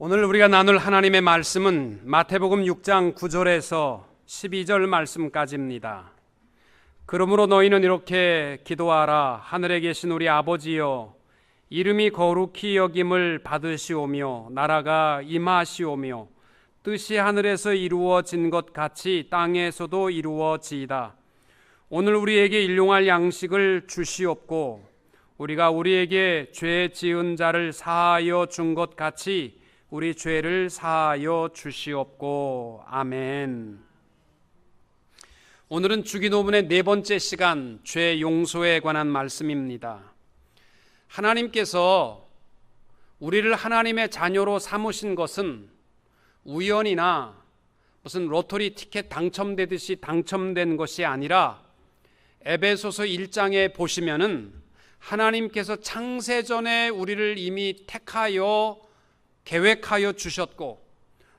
오늘 우리가 나눌 하나님의 말씀은 마태복음 6장 9절에서 12절 말씀까지입니다. 그러므로 너희는 이렇게 기도하라. 하늘에 계신 우리 아버지여, 이름이 거룩히 여김을 받으시오며 나라가 임하시오며 뜻이 하늘에서 이루어진 것 같이 땅에서도 이루어지이다. 오늘 우리에게 일용할 양식을 주시옵고 우리가 우리에게 죄 지은 자를 사하여 준 것 같이 우리 죄를 사하여 주시옵고. 아멘. 오늘은 주기도문의 네 번째 시간, 죄 용서에 관한 말씀입니다. 하나님께서 우리를 하나님의 자녀로 삼으신 것은 우연이나 무슨 로터리 티켓 당첨되듯이 당첨된 것이 아니라 에베소서 1장에 보시면은 하나님께서 창세전에 우리를 이미 택하여 계획하여 주셨고,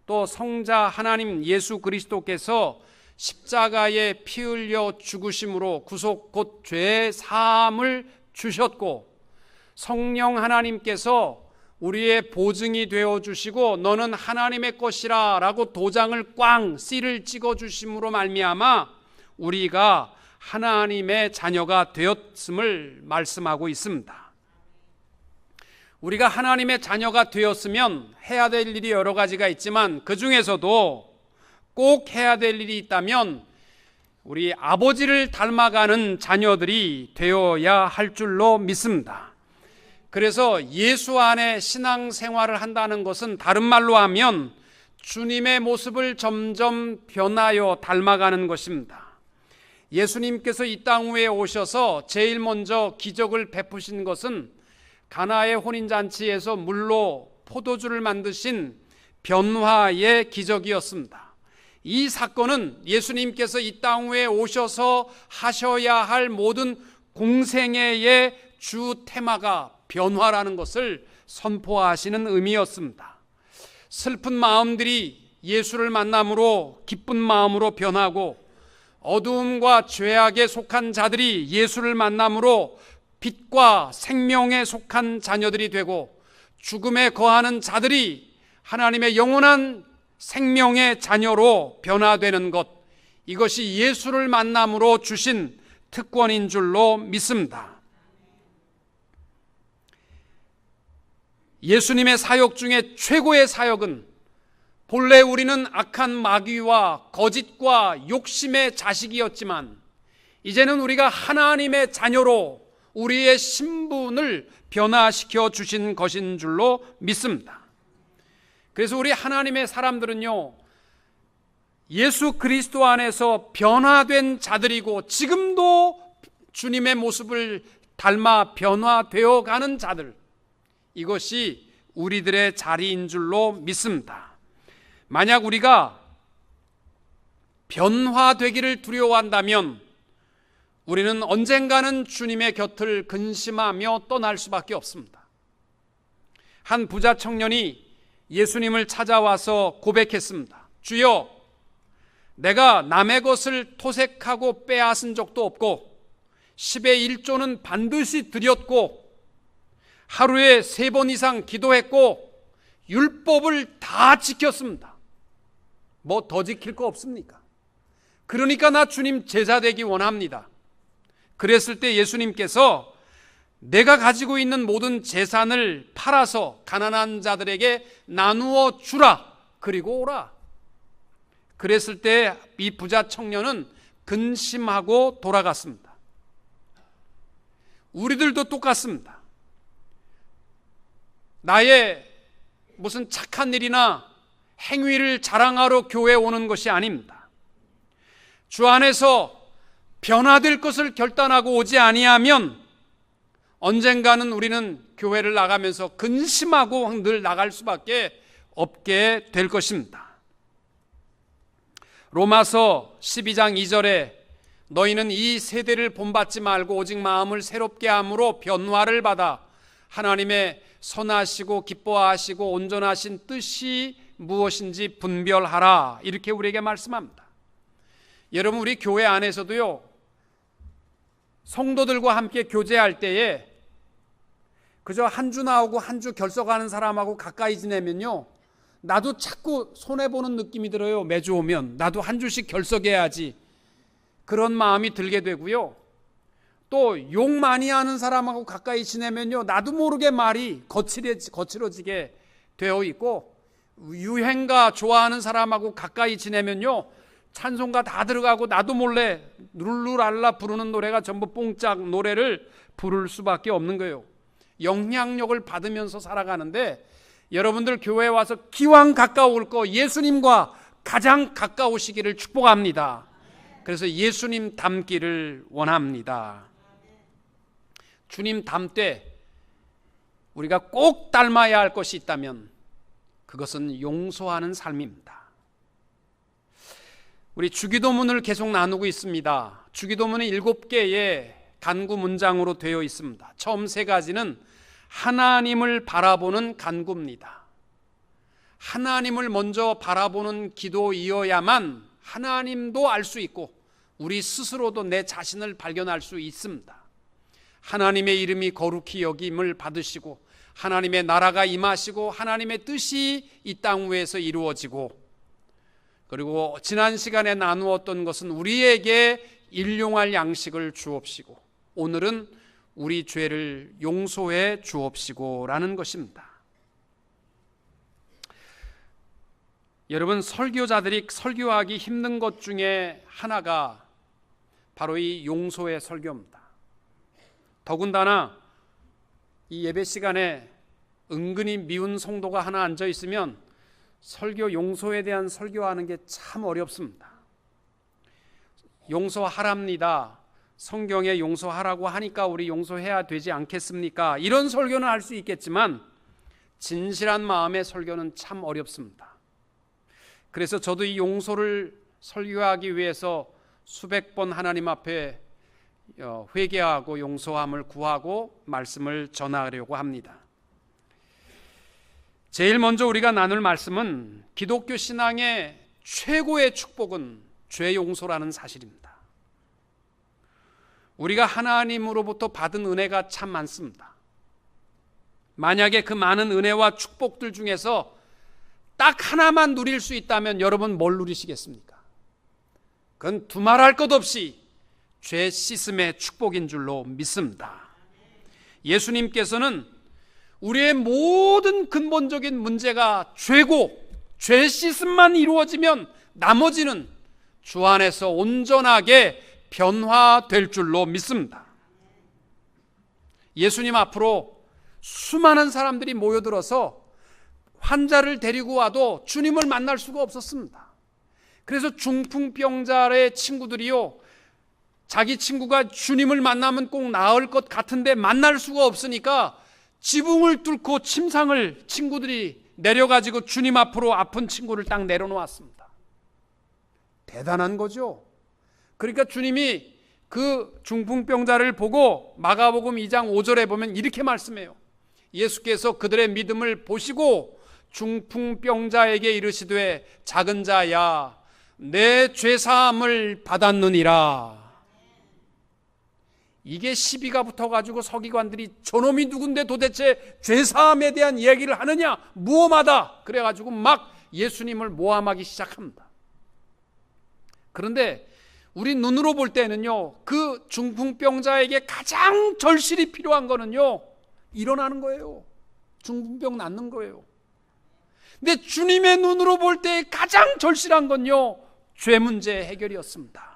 또 성자 하나님 예수 그리스도께서 십자가에 피 흘려 죽으심으로 구속 곧 죄 사함을 주셨고, 성령 하나님께서 우리의 보증이 되어 주시고 너는 하나님의 것이라 라고 도장을 꽝 씨를 찍어 주심으로 말미암아 우리가 하나님의 자녀가 되었음을 말씀하고 있습니다. 우리가 하나님의 자녀가 되었으면 해야 될 일이 여러 가지가 있지만 그 중에서도 꼭 해야 될 일이 있다면 우리 아버지를 닮아가는 자녀들이 되어야 할 줄로 믿습니다. 그래서 예수 안에 신앙생활을 한다는 것은 다른 말로 하면 주님의 모습을 점점 변하여 닮아가는 것입니다. 예수님께서 이 땅 위에 오셔서 제일 먼저 기적을 베푸신 것은 가나의 혼인잔치에서 물로 포도주를 만드신 변화의 기적이었습니다. 이 사건은 예수님께서 이 땅 위에 오셔서 하셔야 할 모든 공생애의 주 테마가 변화라는 것을 선포하시는 의미였습니다. 슬픈 마음들이 예수를 만남으로 기쁜 마음으로 변하고, 어두움과 죄악에 속한 자들이 예수를 만남으로 빛과 생명에 속한 자녀들이 되고, 죽음에 거하는 자들이 하나님의 영원한 생명의 자녀로 변화되는 것, 이것이 예수를 만남으로 주신 특권인 줄로 믿습니다. 예수님의 사역 중에 최고의 사역은 본래 우리는 악한 마귀와 거짓과 욕심의 자식이었지만 이제는 우리가 하나님의 자녀로 우리의 신분을 변화시켜 주신 것인 줄로 믿습니다. 그래서 우리 하나님의 사람들은요, 예수 그리스도 안에서 변화된 자들이고 지금도 주님의 모습을 닮아 변화되어 가는 자들, 이것이 우리들의 자리인 줄로 믿습니다. 만약 우리가 변화되기를 두려워한다면 우리는 언젠가는 주님의 곁을 근심하며 떠날 수밖에 없습니다. 한 부자 청년이 예수님을 찾아와서 고백했습니다. 주여, 내가 남의 것을 토색하고 빼앗은 적도 없고 10의 1조는 반드시 드렸고 하루에 3번 이상 기도했고 율법을 다 지켰습니다. 뭐 더 지킬 거 없습니까? 그러니까 나 주님 제자 되기 원합니다. 그랬을 때 예수님께서 내가 가지고 있는 모든 재산을 팔아서 가난한 자들에게 나누어 주라, 그리고 오라. 그랬을 때 이 부자 청년은 근심하고 돌아갔습니다. 우리들도 똑같습니다. 나의 무슨 착한 일이나 행위를 자랑하러 교회에 오는 것이 아닙니다. 주 안에서 변화될 것을 결단하고 오지 아니하면 언젠가는 우리는 교회를 나가면서 근심하고 늘 나갈 수밖에 없게 될 것입니다. 로마서 12장 2절에 너희는 이 세대를 본받지 말고 오직 마음을 새롭게 함으로 변화를 받아 하나님의 선하시고 기뻐하시고 온전하신 뜻이 무엇인지 분별하라, 이렇게 우리에게 말씀합니다. 여러분, 우리 교회 안에서도요, 성도들과 함께 교제할 때에 그저 한 주 나오고 한 주 결석하는 사람하고 가까이 지내면요, 나도 자꾸 손해보는 느낌이 들어요. 매주 오면 나도 한 주씩 결석해야지, 그런 마음이 들게 되고요. 또 욕 많이 하는 사람하고 가까이 지내면요, 나도 모르게 말이 거칠어지게 되어 있고, 유행가 좋아하는 사람하고 가까이 지내면요, 찬송가 다 들어가고 나도 몰래 룰루랄라 부르는 노래가 전부 뽕짝 노래를 부를 수밖에 없는 거예요. 영향력을 받으면서 살아가는데, 여러분들 교회에 와서 기왕 가까울 거 예수님과 가장 가까우시기를 축복합니다. 그래서 예수님 닮기를 원합니다. 주님 닮되 우리가 꼭 닮아야 할 것이 있다면 그것은 용서하는 삶입니다. 우리 주기도문을 계속 나누고 있습니다. 주기도문은 7개의 간구 문장으로 되어 있습니다. 처음 3가지는 하나님을 바라보는 간구입니다. 하나님을 먼저 바라보는 기도이어야만 하나님도 알 수 있고 우리 스스로도 내 자신을 발견할 수 있습니다. 하나님의 이름이 거룩히 여김을 받으시고 하나님의 나라가 임하시고 하나님의 뜻이 이 땅 위에서 이루어지고, 그리고 지난 시간에 나누었던 것은 우리에게 일용할 양식을 주옵시고 오늘은 우리 죄를 용서해 주옵시고 라는 것입니다. 여러분, 설교자들이 설교하기 힘든 것 중에 하나가 바로 이 용서의 설교입니다. 더군다나 이 예배 시간에 은근히 미운 성도가 하나 앉아 있으면 설교 용서에 대한 설교하는 게 참 어렵습니다. 용서하랍니다. 성경에 용서하라고 하니까 우리 용서해야 되지 않겠습니까? 이런 설교는 할 수 있겠지만 진실한 마음의 설교는 참 어렵습니다. 그래서 저도 이 용서를 설교하기 위해서 수백 번 하나님 앞에 회개하고 용서함을 구하고 말씀을 전하려고 합니다. 제일 먼저 우리가 나눌 말씀은 기독교 신앙의 최고의 축복은 죄 용서라는 사실입니다. 우리가 하나님으로부터 받은 은혜가 참 많습니다. 만약에 그 많은 은혜와 축복들 중에서 딱 하나만 누릴 수 있다면 여러분 뭘 누리시겠습니까? 그건 두말할 것 없이 죄 씻음의 축복인 줄로 믿습니다. 예수님께서는 우리의 모든 근본적인 문제가 죄고 죄 씻음만 이루어지면 나머지는 주 안에서 온전하게 변화될 줄로 믿습니다. 예수님 앞으로 수많은 사람들이 모여들어서 환자를 데리고 와도 주님을 만날 수가 없었습니다. 그래서 중풍병자의 친구들이요, 자기 친구가 주님을 만나면 꼭 나을 것 같은데 만날 수가 없으니까 지붕을 뚫고 침상을 친구들이 내려가지고 주님 앞으로 아픈 친구를 딱 내려놓았습니다. 대단한 거죠. 그러니까 주님이 그 중풍병자를 보고 마가복음 2장 5절에 보면 이렇게 말씀해요. 예수께서 그들의 믿음을 보시고 중풍병자에게 이르시되 작은 자야 내 죄사함을 받았느니라. 이게 시비가 붙어가지고 서기관들이 저놈이 누군데 도대체 죄사함에 대한 얘기를 하느냐 무엄하다 그래가지고 막 예수님을 모함하기 시작합니다. 그런데 우리 눈으로 볼 때는요, 그 중풍병자에게 가장 절실히 필요한 거는요, 일어나는 거예요. 중풍병 낫는 거예요. 근데 주님의 눈으로 볼 때 가장 절실한 건요, 죄 문제 해결이었습니다.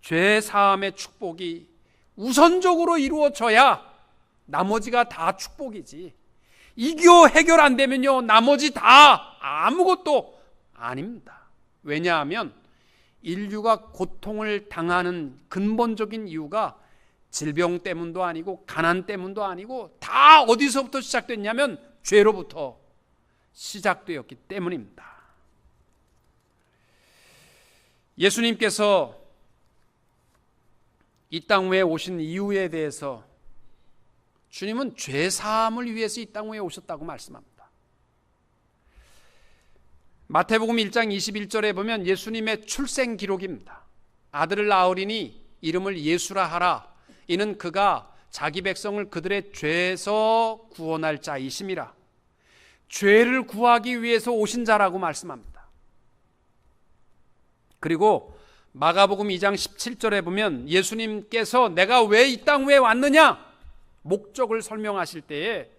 죄 사함의 축복이 우선적으로 이루어져야 나머지가 다 축복이지, 이거 해결 안 되면요 나머지 다 아무것도 아닙니다. 왜냐하면 인류가 고통을 당하는 근본적인 이유가 질병 때문도 아니고 가난 때문도 아니고 다 어디서부터 시작됐냐면 죄로부터 시작되었기 때문입니다. 예수님께서 이 땅 위에 오신 이유에 대해서 주님은 죄 사함을 위해서 이 땅 위에 오셨다고 말씀합니다. 마태복음 1장 21절에 보면 예수님의 출생 기록입니다. 아들을 낳으리니 이름을 예수라 하라. 이는 그가 자기 백성을 그들의 죄에서 구원할 자이심이라. 죄를 구하기 위해서 오신 자라고 말씀합니다. 그리고 마가복음 2장 17절에 보면 예수님께서 내가 왜 이 땅에 왔느냐 목적을 설명하실 때에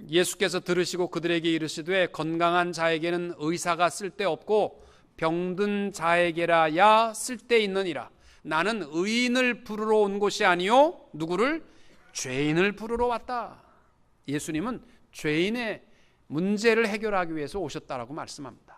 예수께서 들으시고 그들에게 이르시되 건강한 자에게는 의사가 쓸데없고 병든 자에게라야 쓸데있느니라. 나는 의인을 부르러 온 것이 아니요 누구를? 죄인을 부르러 왔다. 예수님은 죄인의 문제를 해결하기 위해서 오셨다라고 말씀합니다.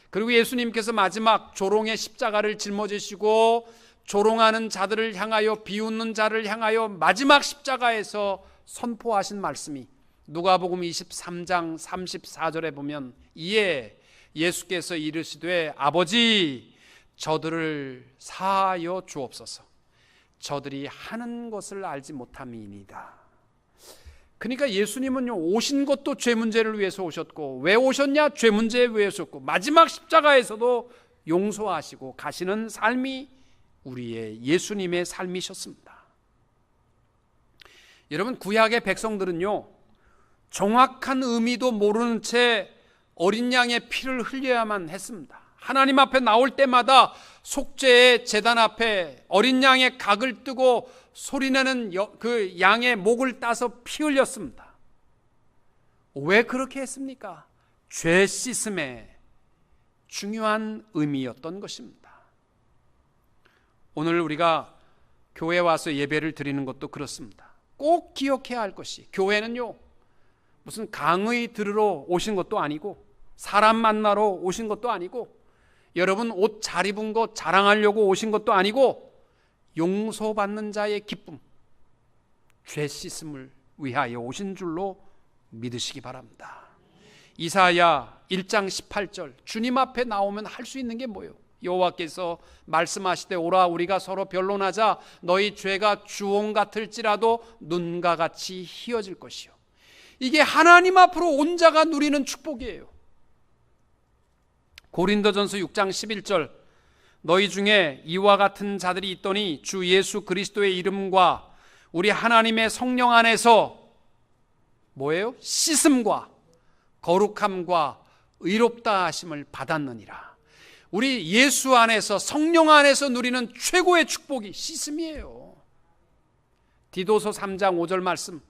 그리고 예수님께서 마지막 조롱의 십자가를 짊어지시고 조롱하는 자들을 향하여 비웃는 자를 향하여 마지막 십자가에서 선포하신 말씀이 누가복음 23장 34절에 보면 이에 예수께서 이르시되 아버지 저들을 사하여 주옵소서 저들이 하는 것을 알지 못함이니이다. 그러니까 예수님은요 오신 것도 죄 문제를 위해서 오셨고 왜 오셨냐? 죄 문제에 위해서 오셨고 마지막 십자가에서도 용서하시고 가시는 삶이 우리의 예수님의 삶이셨습니다. 여러분 구약의 백성들은요 정확한 의미도 모르는 채 어린 양의 피를 흘려야만 했습니다. 하나님 앞에 나올 때마다 속죄의 제단 앞에 어린 양의 각을 뜨고 소리내는 그 양의 목을 따서 피 흘렸습니다. 왜 그렇게 했습니까? 죄 씻음의 중요한 의미였던 것입니다. 오늘 우리가 교회에 와서 예배를 드리는 것도 그렇습니다. 꼭 기억해야 할 것이 교회는요 무슨 강의 들으러 오신 것도 아니고 사람 만나러 오신 것도 아니고 여러분 옷 잘 입은 거 자랑하려고 오신 것도 아니고 용서받는 자의 기쁨, 죄 씻음을 위하여 오신 줄로 믿으시기 바랍니다. 이사야 1장 18절 주님 앞에 나오면 할 수 있는 게 뭐예요? 여호와께서 말씀하시되 오라 우리가 서로 변론하자 너희 죄가 주홍 같을지라도 눈과 같이 희어질 것이요. 이게 하나님 앞으로 온 자가 누리는 축복이에요. 고린도전서 6장 11절 너희 중에 이와 같은 자들이 있더니 주 예수 그리스도의 이름과 우리 하나님의 성령 안에서 뭐예요? 씻음과 거룩함과 의롭다 하심을 받았느니라. 우리 예수 안에서 성령 안에서 누리는 최고의 축복이 씻음이에요. 디도서 3장 5절 말씀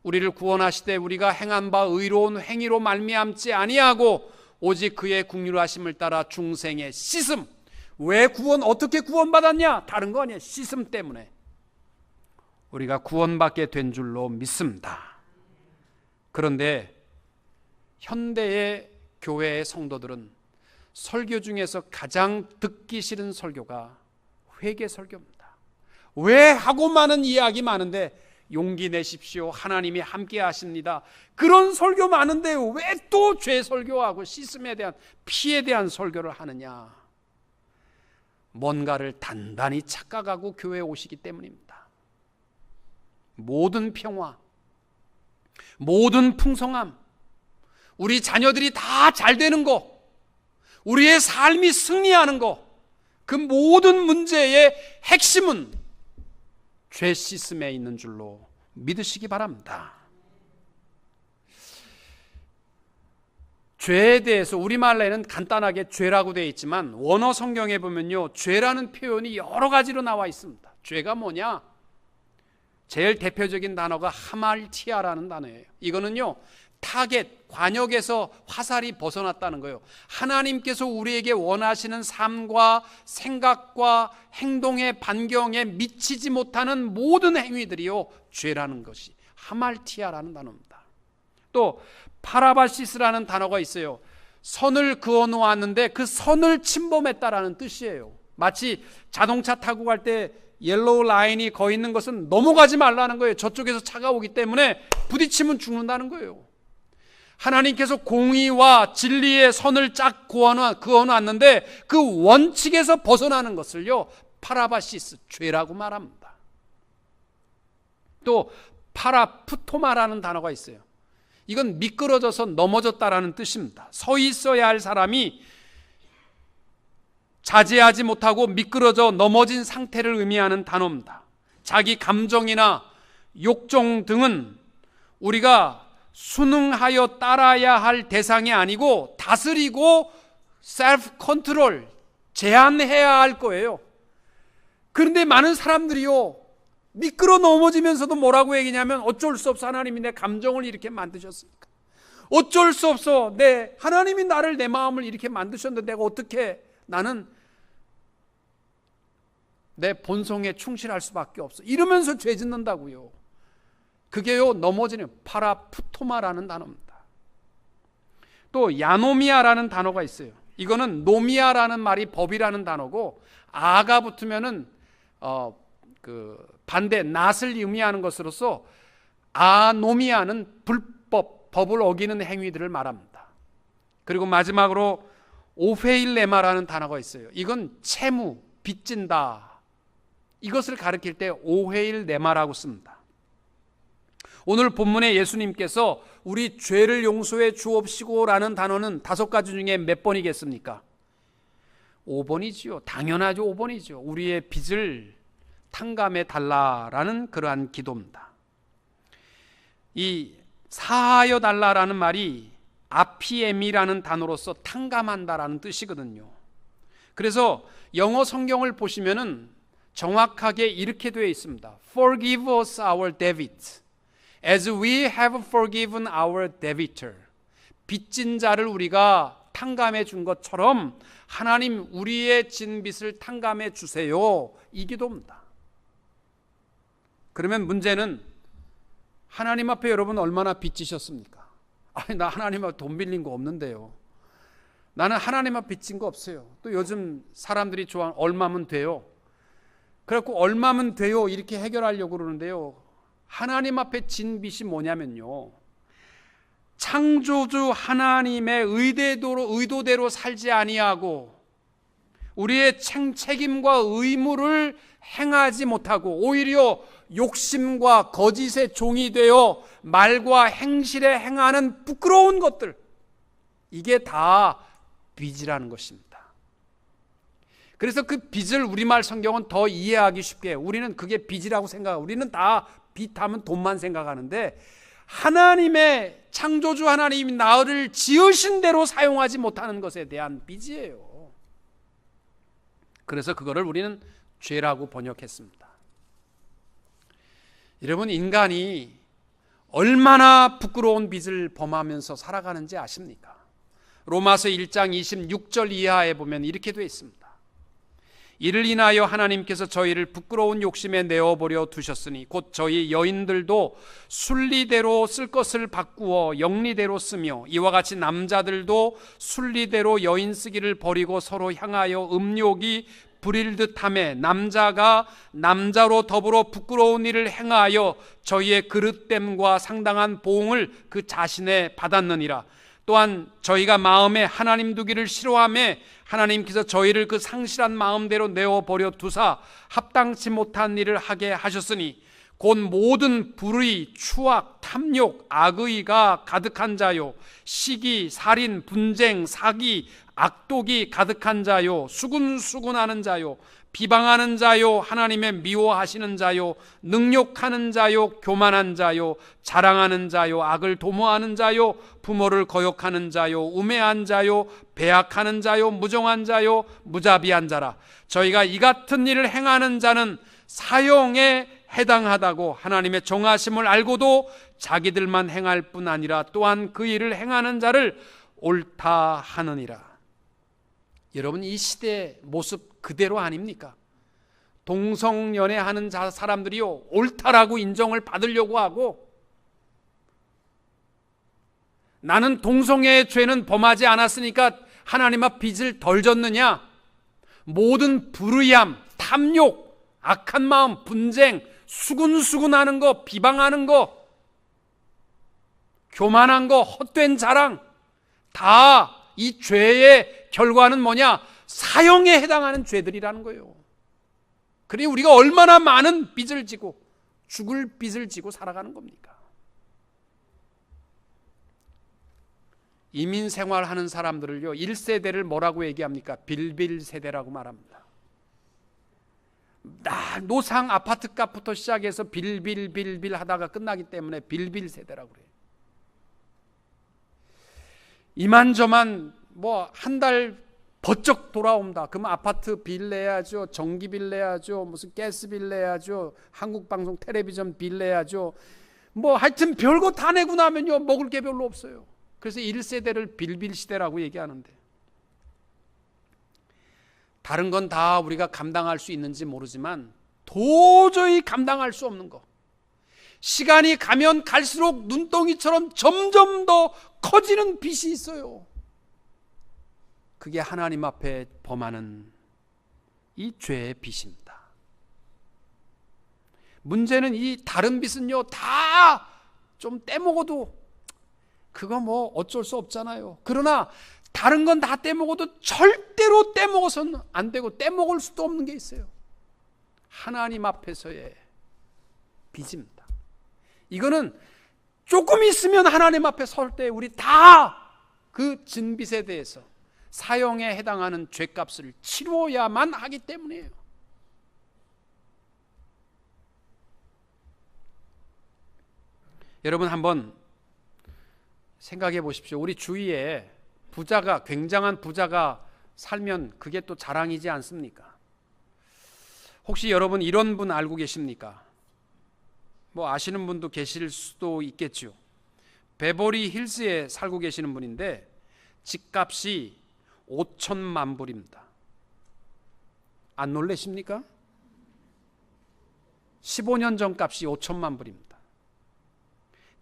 우리를 구원하시되 우리가 행한 바 의로운 행위로 말미암지 아니하고 오직 그의 긍휼하심을 따라 중생의 씻음. 왜 어떻게 구원받았냐? 다른 거 아니에요. 씻음 때문에 우리가 구원받게 된 줄로 믿습니다. 그런데 현대의 교회의 성도들은 설교 중에서 가장 듣기 싫은 설교가 회개 설교입니다. 왜 하고 많은 이야기 많은데 용기 내십시오. 하나님이 함께 하십니다. 그런 설교 많은데 왜 또 죄 설교하고 씻음에 대한 피에 대한 설교를 하느냐? 뭔가를 단단히 착각하고 교회에 오시기 때문입니다. 모든 평화, 모든 풍성함, 우리 자녀들이 다 잘 되는 거, 우리의 삶이 승리하는 거, 그 모든 문제의 핵심은 죄 씻음에 있는 줄로 믿으시기 바랍니다. 죄에 대해서 우리말에는 간단하게 죄라고 되어 있지만 원어 성경에 보면요 죄라는 표현이 여러 가지로 나와 있습니다. 죄가 뭐냐? 제일 대표적인 단어가 하말티아라는 단어예요. 이거는요 타겟, 관역에서 화살이 벗어났다는 거예요. 하나님께서 우리에게 원하시는 삶과 생각과 행동의 반경에 미치지 못하는 모든 행위들이요 죄라는 것이 하말티아라는 단어입니다. 또 파라바시스라는 단어가 있어요. 선을 그어 놓았는데 그 선을 침범했다라는 뜻이에요. 마치 자동차 타고 갈 때 옐로우 라인이 거 있는 것은 넘어가지 말라는 거예요. 저쪽에서 차가 오기 때문에 부딪히면 죽는다는 거예요. 하나님께서 공의와 진리의 선을 쫙 그어놨는데 그 원칙에서 벗어나는 것을요 파라바시스, 죄라고 말합니다. 또 파라푸토마라는 단어가 있어요. 이건 미끄러져서 넘어졌다라는 뜻입니다. 서 있어야 할 사람이 자제하지 못하고 미끄러져 넘어진 상태를 의미하는 단어입니다. 자기 감정이나 욕정 등은 우리가 순응하여 따라야 할 대상이 아니고 다스리고 셀프 컨트롤, 제한해야 할 거예요. 그런데 많은 사람들이요, 미끄러 넘어지면서도 뭐라고 얘기냐면 어쩔 수 없어, 하나님이 내 감정을 이렇게 만드셨으니까. 어쩔 수 없어, 하나님이 나를, 내 마음을 이렇게 만드셨는데 내가 어떻게, 나는 내 본성에 충실할 수밖에 없어, 이러면서 죄 짓는다고요. 그게요, 넘어지는 파라푸토마라는 단어입니다. 또 야노미아라는 단어가 있어요. 이거는 노미아라는 말이 법이라는 단어고, 아가 붙으면은 반대 낫을 의미하는 것으로서 아노미아는 불법, 법을 어기는 행위들을 말합니다. 그리고 마지막으로 오페일레마라는 단어가 있어요. 이건 채무, 빚진다, 이것을 가리킬 때 오헤일레마라고 씁니다. 오늘 본문에 예수님께서 우리 죄를 용서해 주옵시고 라는 단어는 5가지 중에 몇 번이겠습니까? 5번이지요. 당연하죠. 5번이죠. 우리의 빚을 탕감해 달라라는 그러한 기도입니다. 이 사하여 달라라는 말이 아피엠이라는 단어로서 탕감한다라는 뜻이거든요. 그래서 영어 성경을 보시면은 정확하게 이렇게 되어 있습니다. Forgive us our debt, as we have forgiven our debitor. 빚진 자를 우리가 탕감해 준 것처럼 하나님 우리의 진 빚을 탕감해 주세요, 이 기도입니다. 그러면 문제는 하나님 앞에 여러분 얼마나 빚지셨습니까? 아니, 나 하나님 앞에 돈 빌린 거 없는데요. 나는 하나님 앞에 빚진 거 없어요. 또 요즘 사람들이 좋아하는 얼마면 돼요. 그래갖고 얼마면 돼요 이렇게 해결하려고 그러는데요, 하나님 앞에 진 빚이 뭐냐면요, 창조주 하나님의 의도대로 살지 아니하고 우리의 책임과 의무를 행하지 못하고 오히려 욕심과 거짓의 종이 되어 말과 행실에 행하는 부끄러운 것들, 이게 다 빚이라는 것입니다. 그래서 그 빚을 우리말 성경은 더 이해하기 쉽게, 우리는 그게 빚이라고 생각하고, 우리는 다 빚하면 돈만 생각하는데, 하나님의 창조주 하나님이 나를 지으신 대로 사용하지 못하는 것에 대한 빚이에요. 그래서 그거를 우리는 죄라고 번역했습니다. 여러분, 인간이 얼마나 부끄러운 빚을 범하면서 살아가는지 아십니까? 로마서 1장 26절 이하에 보면 이렇게 되어 있습니다. 이를 인하여 하나님께서 저희를 부끄러운 욕심에 내어버려 두셨으니 곧 저희 여인들도 순리대로 쓸 것을 바꾸어 영리대로 쓰며 이와 같이 남자들도 순리대로 여인 쓰기를 버리고 서로 향하여 음욕이 부릴 듯하며 남자가 남자로 더불어 부끄러운 일을 행하여 저희의 그릇됨과 상당한 보응을 그 자신에 받았느니라. 또한 저희가 마음에 하나님 두기를 싫어하며 하나님께서 저희를 그 상실한 마음대로 내어버려 두사 합당치 못한 일을 하게 하셨으니 곧 모든 불의, 추악, 탐욕, 악의가 가득한 자요, 시기, 살인, 분쟁, 사기, 악독이 가득한 자요, 수군수군하는 자요, 비방하는 자요, 하나님의 미워하시는 자요, 능욕하는 자요, 교만한 자요, 자랑하는 자요, 악을 도모하는 자요, 부모를 거역하는 자요, 우매한 자요, 배약하는 자요, 무정한 자요, 무자비한 자라. 저희가 이 같은 일을 행하는 자는 사형에 해당하다고 하나님의 정하심을 알고도 자기들만 행할 뿐 아니라 또한 그 일을 행하는 자를 옳다 하느니라. 여러분, 이 시대의 모습 그대로 아닙니까? 동성연애하는 사람들이요, 옳다라고 인정을 받으려고 하고, 나는 동성애의 죄는 범하지 않았으니까 하나님 앞 빚을 덜 졌느냐? 모든 불의함, 탐욕, 악한 마음, 분쟁, 수군수군하는 거, 비방하는 거, 교만한 거, 헛된 자랑, 다 이 죄의 결과는 뭐냐? 사형에 해당하는 죄들이라는 거예요. 그러니 우리가 얼마나 많은 빚을 지고, 죽을 빚을 지고 살아가는 겁니까? 이민 생활하는 사람들을요, 1세대를 뭐라고 얘기합니까? 빌빌 세대라고 말합니다. 노상 아파트 값부터 시작해서 빌빌 하다가 끝나기 때문에 빌빌 세대라고 그래요. 이만저만 뭐 한 달 버쩍 돌아온다. 그럼 아파트 빌 내야죠. 전기 빌 내야죠. 무슨 가스 빌 내야죠. 한국방송 텔레비전 빌 내야죠. 뭐 하여튼 별거 다 내고 나면요 먹을 게 별로 없어요. 그래서 1세대를 빌빌 시대라고 얘기하는데, 다른 건 다 우리가 감당할 수 있는지 모르지만 도저히 감당할 수 없는 거, 시간이 가면 갈수록 눈덩이처럼 점점 더 커지는 빚이 있어요. 그게 하나님 앞에 범하는 이 죄의 빚입니다. 문제는 이 다른 빚은요 다 좀 떼먹어도 그거 뭐 어쩔 수 없잖아요. 그러나 다른 건 다 떼먹어도 절대로 떼먹어서는 안 되고 떼먹을 수도 없는 게 있어요. 하나님 앞에서의 빚입니다. 이거는 조금 있으면 하나님 앞에 설 때 우리 다 그 진빚에 대해서 사형에 해당하는 죄값을 치러야만 하기 때문이에요. 여러분 한번 생각해 보십시오. 우리 주위에 부자가, 굉장한 부자가 살면 그게 또 자랑이지 않습니까? 혹시 여러분 이런 분 알고 계십니까? 뭐 아시는 분도 계실 수도 있겠죠. 베버리 힐스에 살고 계시는 분인데 집값이 5천만 불입니다. 안 놀라십니까? 15년 전 값이 5천만 불입니다.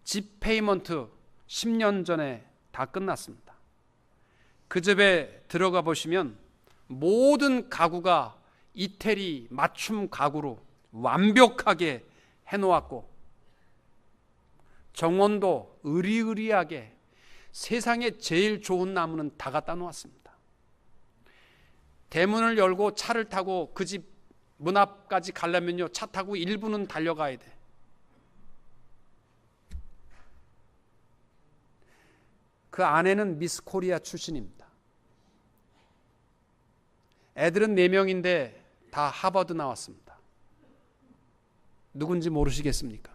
집 페이먼트 10년 전에 다 끝났습니다. 그 집에 들어가 보시면 모든 가구가 이태리 맞춤 가구로 완벽하게 해놓았고, 정원도 으리으리하게 세상에 제일 좋은 나무는 다 갖다 놓았습니다. 대문을 열고 차를 타고 그 집 문 앞까지 가려면요 차 타고 1분은 달려가야 돼. 그 아내는 미스 코리아 출신입니다. 애들은 4명인데 다 하버드 나왔습니다. 누군지 모르시겠습니까?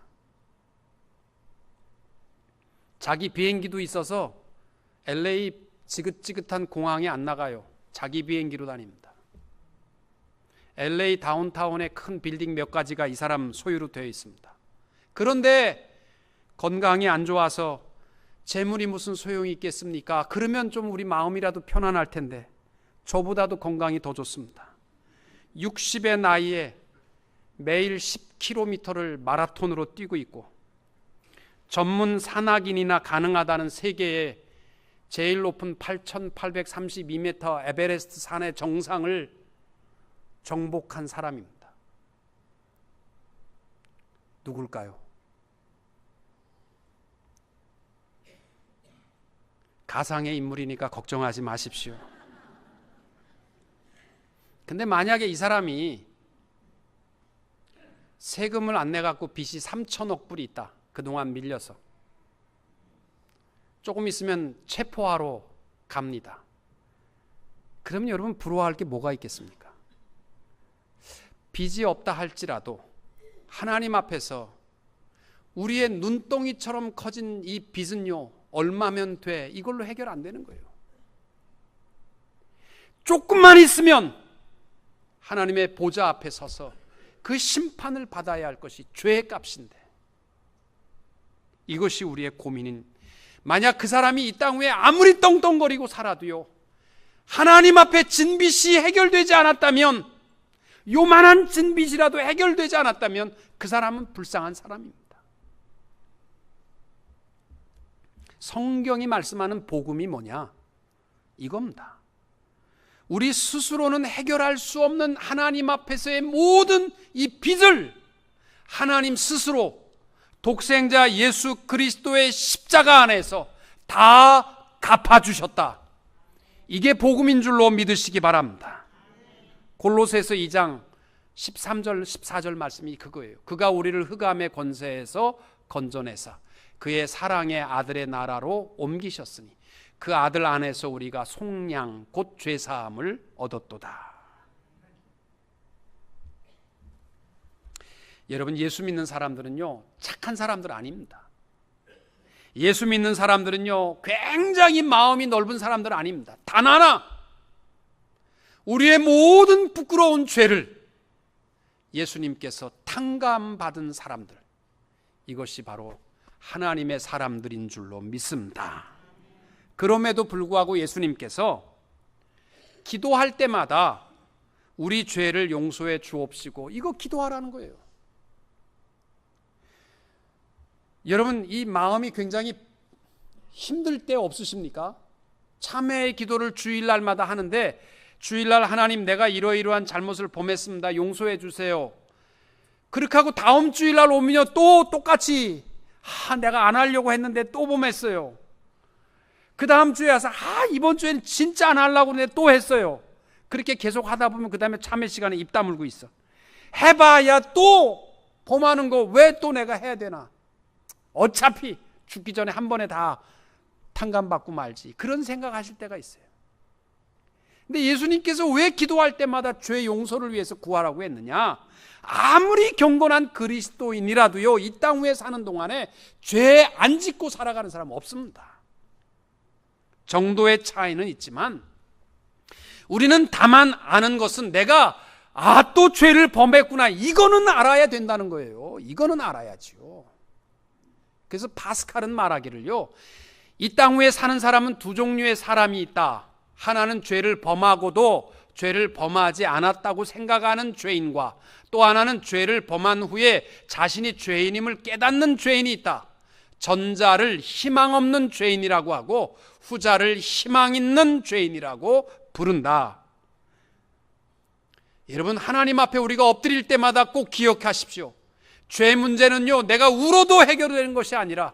자기 비행기도 있어서 LA 지긋지긋한 공항에 안 나가요. 자기 비행기로 다닙니다. LA 다운타운에 큰 빌딩 몇 가지가 이 사람 소유로 되어 있습니다. 그런데 건강이 안 좋아서 재물이 무슨 소용이 있겠습니까? 그러면 좀 우리 마음이라도 편안할 텐데 저보다도 건강이 더 좋습니다. 60의 나이에 매일 10km를 마라톤으로 뛰고 있고, 전문 산악인이나 가능하다는 세계의 제일 높은 8,832m 에베레스트 산의 정상을 정복한 사람입니다. 누굴까요? 가상의 인물이니까 걱정하지 마십시오. 근데 만약에 이 사람이 세금을 안 내갖고 빚이 3천억 불이 있다. 그동안 밀려서. 조금 있으면 체포하러 갑니다. 그러면 여러분 부러워할 게 뭐가 있겠습니까? 빚이 없다 할지라도 하나님 앞에서 우리의 눈덩이처럼 커진 이 빚은요 얼마면 돼? 이걸로 해결 안 되는 거예요. 조금만 있으면 하나님의 보좌 앞에 서서 그 심판을 받아야 할 것이 죄의 값인데, 이것이 우리의 고민인, 만약 그 사람이 이 땅 위에 아무리 떵떵거리고 살아도요 하나님 앞에 진빚이 해결되지 않았다면, 요만한 진빚이라도 해결되지 않았다면 그 사람은 불쌍한 사람입니다. 성경이 말씀하는 복음이 뭐냐? 이겁니다. 우리 스스로는 해결할 수 없는 하나님 앞에서의 모든 이 빚을 하나님 스스로 독생자 예수 그리스도의 십자가 안에서 다 갚아주셨다. 이게 복음인 줄로 믿으시기 바랍니다. 골로새서 2장 13절 14절 말씀이 그거예요. 그가 우리를 흑암의 권세에서 건져내사 그의 사랑의 아들의 나라로 옮기셨으니 그 아들 안에서 우리가 속량 곧 죄사함을 얻었도다. 여러분, 예수 믿는 사람들은요 착한 사람들 아닙니다. 예수 믿는 사람들은요, 굉장히 마음이 넓은 사람들은 아닙니다. 단 하나, 우리의 모든 부끄러운 죄를 예수님께서 탕감받은 사람들, 이것이 바로 하나님의 사람들인 줄로 믿습니다. 그럼에도 불구하고 예수님께서 기도할 때마다 우리 죄를 용서해 주옵시고, 이거 기도하라는 거예요. 여러분, 이 마음이 굉장히 힘들 때 없으십니까? 참회의 기도를 주일날마다 하는데, 주일날 하나님, 내가 이러이러한 잘못을 범했습니다, 용서해 주세요. 그렇게 하고 다음 주일날 오면요, 또 똑같이 내가 안 하려고 했는데 또 범했어요. 그 다음 주에 와서 이번 주에는 진짜 안 하려고 했는데 또 했어요. 그렇게 계속 하다 보면 그 다음에 참회 시간에 입 다물고 있어. 해봐야 또 범하는 거 왜 또 내가 해야 되나? 어차피 죽기 전에 한 번에 다 탕감받고 말지, 그런 생각하실 때가 있어요. 근데 예수님께서 왜 기도할 때마다 죄 용서를 위해서 구하라고 했느냐? 아무리 경건한 그리스도인이라도요, 이 땅 위에 사는 동안에 죄 안 짓고 살아가는 사람은 없습니다. 정도의 차이는 있지만 우리는 다만 아는 것은 내가 또 죄를 범했구나, 이거는 알아야 된다는 거예요. 이거는 알아야지요. 그래서 파스칼은 말하기를요, 이 땅 위에 사는 사람은 두 종류의 사람이 있다. 하나는 죄를 범하고도 죄를 범하지 않았다고 생각하는 죄인과, 또 하나는 죄를 범한 후에 자신이 죄인임을 깨닫는 죄인이 있다. 전자를 희망 없는 죄인이라고 하고 후자를 희망 있는 죄인이라고 부른다. 여러분, 하나님 앞에 우리가 엎드릴 때마다 꼭 기억하십시오. 죄 문제는요, 내가 울어도 해결되는 것이 아니라,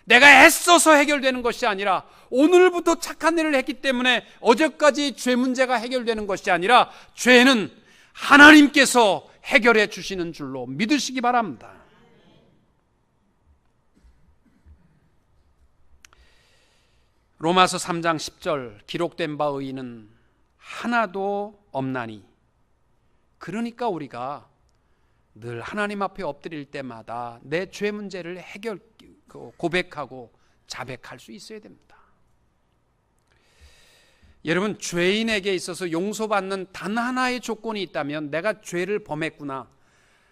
내가 애써서 해결되는 것이 아니라, 오늘부터 착한 일을 했기 때문에 어제까지 죄 문제가 해결되는 것이 아니라, 죄는 하나님께서 해결해 주시는 줄로 믿으시기 바랍니다. 로마서 3장 10절, 기록된 바 의인은 하나도 없나니. 그러니까 우리가 늘 하나님 앞에 엎드릴 때마다 내 죄 문제를 고백하고 자백할 수 있어야 됩니다. 여러분, 죄인에게 있어서 용서받는 단 하나의 조건이 있다면, 내가 죄를 범했구나,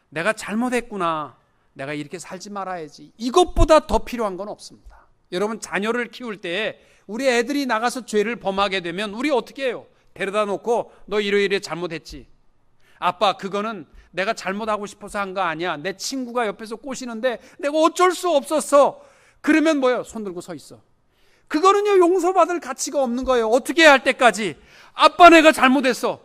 내가 잘못했구나, 내가 이렇게 살지 말아야지, 이것보다 더 필요한 건 없습니다. 여러분, 자녀를 키울 때에 우리 애들이 나가서 죄를 범하게 되면 우리 어떻게 해요? 데려다 놓고 너 이러이러 잘못했지. 아빠, 그거는 내가 잘못하고 싶어서 한 거 아니야. 내 친구가 옆에서 꼬시는데 내가 어쩔 수 없었어. 그러면 뭐예요? 손 들고 서 있어. 그거는요, 용서받을 가치가 없는 거예요. 어떻게 해야 할 때까지? 아빠, 내가 잘못했어.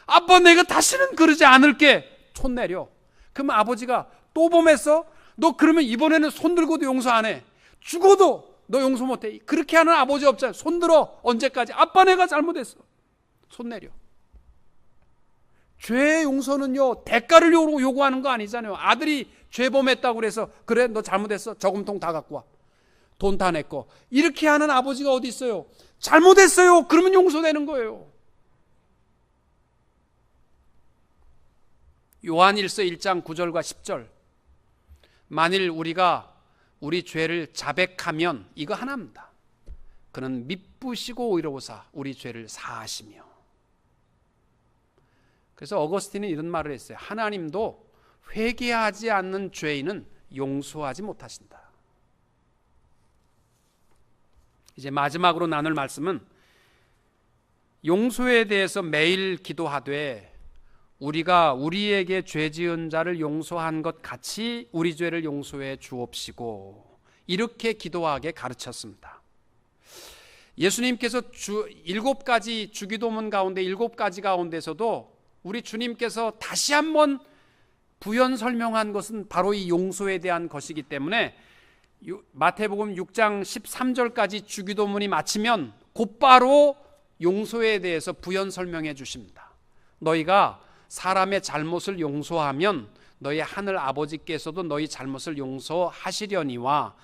아빠, 내가 다시는 그러지 않을게. 손 내려. 그러면 아버지가 또 범했어? 너 그러면 이번에는 손 들고도 용서 안 해. 죽어도 너 용서 못 해. 그렇게 하는 아버지 없잖아요. 손 들어. 언제까지? 아빠, 내가 잘못했어. 손 내려. 죄 용서는요, 대가를 요구하는 거 아니잖아요. 아들이 죄 범했다고 그래서, 그래, 너 잘못했어, 저금통 다 갖고 와, 돈 다 냈고, 이렇게 하는 아버지가 어디 있어요? 잘못했어요, 그러면 용서되는 거예요. 요한일서 1장 9절과 10절, 만일 우리가 우리 죄를 자백하면 이거 하나입니다. 그는 미쁘시고 의로우사 우리 죄를 사하시며. 그래서 어거스틴은 이런 말을 했어요. 하나님도 회개하지 않는 죄인은 용서하지 못하신다. 이제 마지막으로 나눌 말씀은, 용서에 대해서 매일 기도하되 우리가 우리에게 죄 지은 자를 용서한 것 같이 우리 죄를 용서해 주옵시고, 이렇게 기도하게 가르쳤습니다. 예수님께서 7가지 주기도문 가운데 7가지 가운데서도 우리 주님께서 다시 한번 부연 설명한 것은 바로 이 용서에 대한 것이기 때문에, 마태복음 6장 13절까지 주기도문이 마치면 곧바로 용서에 대해서 부연 설명해 주십니다. 너희가 사람의 잘못을 용서하면 너희 하늘 아버지께서도 너희 잘못을 용서하시려니와,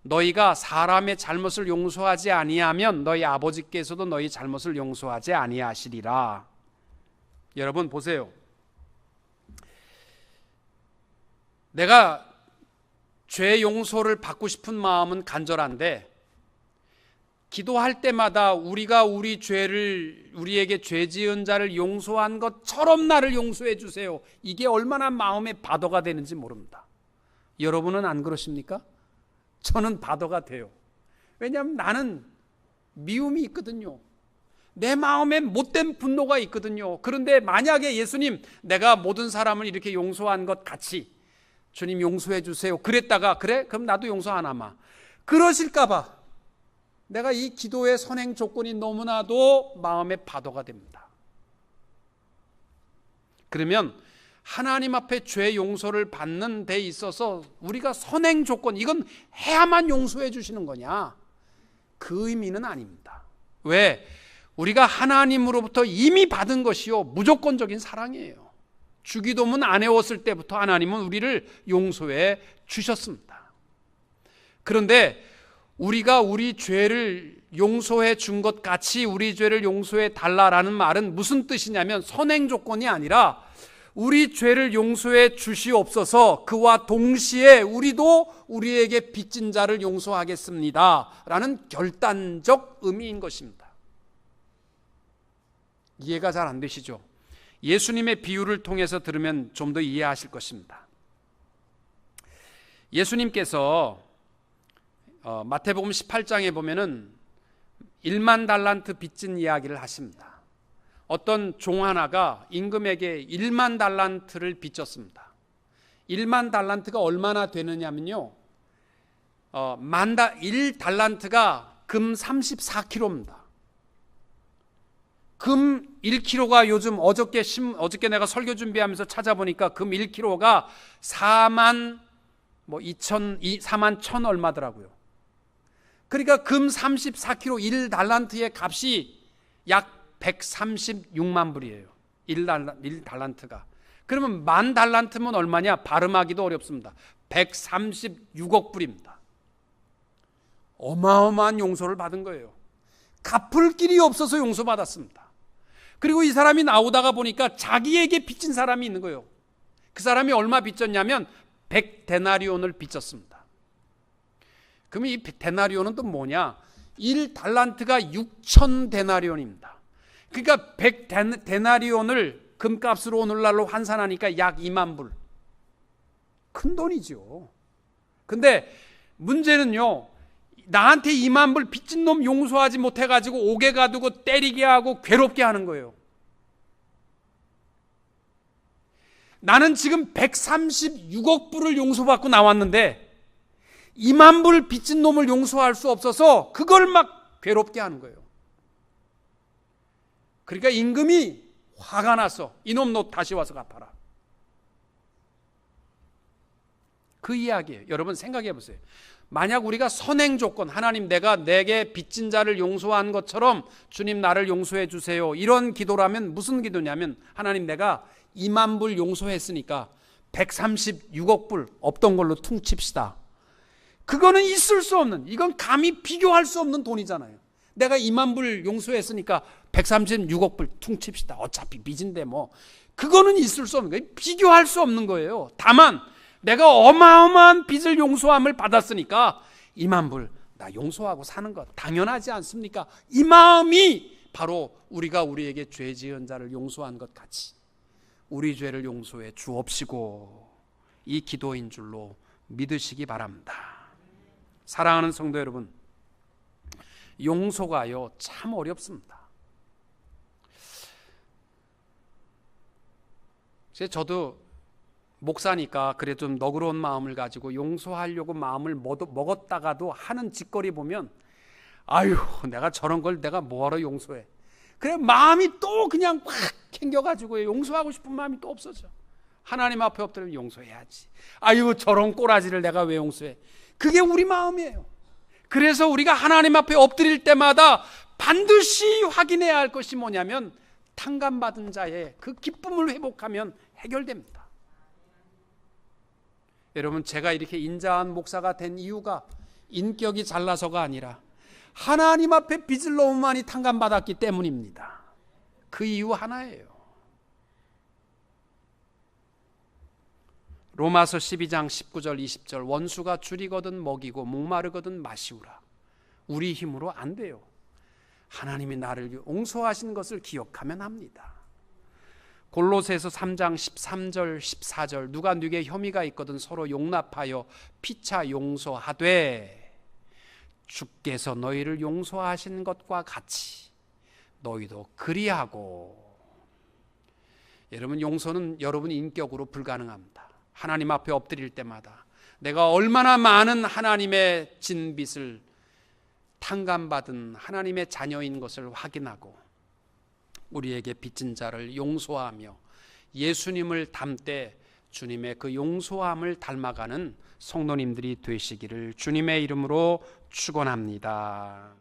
너희가 사람의 잘못을 용서하지 아니하면 너희 아버지께서도 너희 잘못을 용서하지 아니하시리라. 여러분 보세요. 내가 죄 용서를 받고 싶은 마음은 간절한데 기도할 때마다 우리가 우리 죄를, 우리에게 죄 지은 자를 용서한 것처럼 나를 용서해 주세요, 이게 얼마나 마음의 바더가 되는지 모릅니다. 여러분은 안 그러십니까? 저는 바더가 돼요. 왜냐하면 나는 미움이 있거든요. 내 마음에 못된 분노가 있거든요. 그런데 만약에 예수님, 내가 모든 사람을 이렇게 용서한 것 같이 주님 용서해 주세요 그랬다가, 그래? 그럼 나도 용서 안 하마, 그러실까 봐 내가 이 기도의 선행 조건이 너무나도 마음의 바더가 됩니다. 그러면 하나님 앞에 죄 용서를 받는 데 있어서 우리가 선행 조건, 이건 해야만 용서해 주시는 거냐? 그 의미는 아닙니다. 왜? 우리가 하나님으로부터 이미 받은 것이요, 무조건적인 사랑이에요. 주기도문 안 해왔을 때부터 하나님은 우리를 용서해 주셨습니다. 그런데 우리가 우리 죄를 용서해 준 것 같이 우리 죄를 용서해 달라라는 말은 무슨 뜻이냐면, 선행 조건이 아니라 우리 죄를 용서해 주시옵소서, 그와 동시에 우리도 우리에게 빚진 자를 용서하겠습니다 라는 결단적 의미인 것입니다. 이해가 잘 안 되시죠? 예수님의 비유를 통해서 들으면 좀 더 이해하실 것입니다. 예수님께서 마태복음 18장에 보면은 1만 달란트 빚진 이야기를 하십니다. 어떤 종 하나가 임금에게 1만 달란트를 빚졌습니다. 1만 달란트가 얼마나 되느냐면요, 1달란트가 금 34kg입니다. 금 1kg가 요즘 어저께 내가 설교 준비하면서 찾아보니까 금 1kg가 4만 1천 얼마더라고요. 그러니까 금 34kg 1달란트의 값이 약 136만 불이에요. 1달란트가. 그러면 10,000달란트면 얼마냐? 발음하기도 어렵습니다. 136억 불입니다. 어마어마한 용서를 받은 거예요. 갚을 길이 없어서 용서받았습니다. 그리고 이 사람이 나오다가 보니까 자기에게 빚진 사람이 있는 거예요. 그 사람이 얼마 빚졌냐면 100데나리온을 빚졌습니다. 그럼 이 데나리온은 또 뭐냐? 1달란트가 6,000데나리온입니다. 그러니까 100데나리온을 금값으로 오늘날로 환산하니까 약 2만 불. 큰 돈이죠. 근데 문제는요, 나한테 2만 불 빚진 놈 용서하지 못해가지고 옥에 가두고 때리게 하고 괴롭게 하는 거예요. 나는 지금 136억 불을 용서받고 나왔는데 2만 불 빚진 놈을 용서할 수 없어서 그걸 막 괴롭게 하는 거예요. 그러니까 임금이 화가 나서 이놈 너 다시 와서 갚아라. 그 이야기예요. 여러분 생각해 보세요. 만약 우리가 선행 조건, 하나님 내가 내게 빚진 자를 용서한 것처럼 주님 나를 용서해 주세요, 이런 기도라면 무슨 기도냐면, 하나님 내가 2만 불 용서했으니까 136억 불 없던 걸로 퉁칩시다. 그거는 있을 수 없는, 이건 감히 비교할 수 없는 돈이잖아요. 내가 2만 불 용서했으니까 136억 불 퉁칩시다. 어차피 빚인데 뭐. 그거는 있을 수 없는 거예요. 비교할 수 없는 거예요. 다만 내가 어마어마한 빚을 용서함을 받았으니까 2만 불 나 용서하고 사는 것 당연하지 않습니까? 이 마음이 바로 우리가 우리에게 죄 지은 자를 용서한 것 같이 우리 죄를 용서해 주옵시고, 이 기도인 줄로 믿으시기 바랍니다. 사랑하는 성도 여러분, 용서가요 참 어렵습니다. 저도 목사니까 그래 좀 너그러운 마음을 가지고 용서하려고 마음을 먹었다가도 하는 짓거리 보면, 아유 내가 저런 걸 내가 뭐하러 용서해. 그래 마음이 또 그냥 확 캥겨가지고 용서하고 싶은 마음이 또 없어져. 하나님 앞에 엎드리면 용서해야지. 아유 저런 꼬라지를 내가 왜 용서해. 그게 우리 마음이에요. 그래서 우리가 하나님 앞에 엎드릴 때마다 반드시 확인해야 할 것이 뭐냐면, 탕감받은 자의 그 기쁨을 회복하면 해결됩니다. 여러분, 제가 이렇게 인자한 목사가 된 이유가 인격이 잘나서가 아니라 하나님 앞에 빚을 너무 많이 탕감받았기 때문입니다. 그 이유 하나예요. 로마서 12장 19절 20절 원수가 줄이거든 먹이고 목마르거든 마시우라. 우리 힘으로 안 돼요. 하나님이 나를 용서하신 것을 기억하면 합니다. 골로새서 3장 13절 14절 누가 네게 혐의가 있거든 서로 용납하여 피차 용서하되 주께서 너희를 용서하신 것과 같이 너희도 그리하고. 여러분, 용서는 여러분 인격으로 불가능합니다. 하나님 앞에 엎드릴 때마다 내가 얼마나 많은 하나님의 진빚을 탕감받은 하나님의 자녀인 것을 확인하고 우리에게 빚진 자를 용서하며 예수님을 닮되 주님의 그 용서함을 닮아가는 성도님들이 되시기를 주님의 이름으로 축원합니다.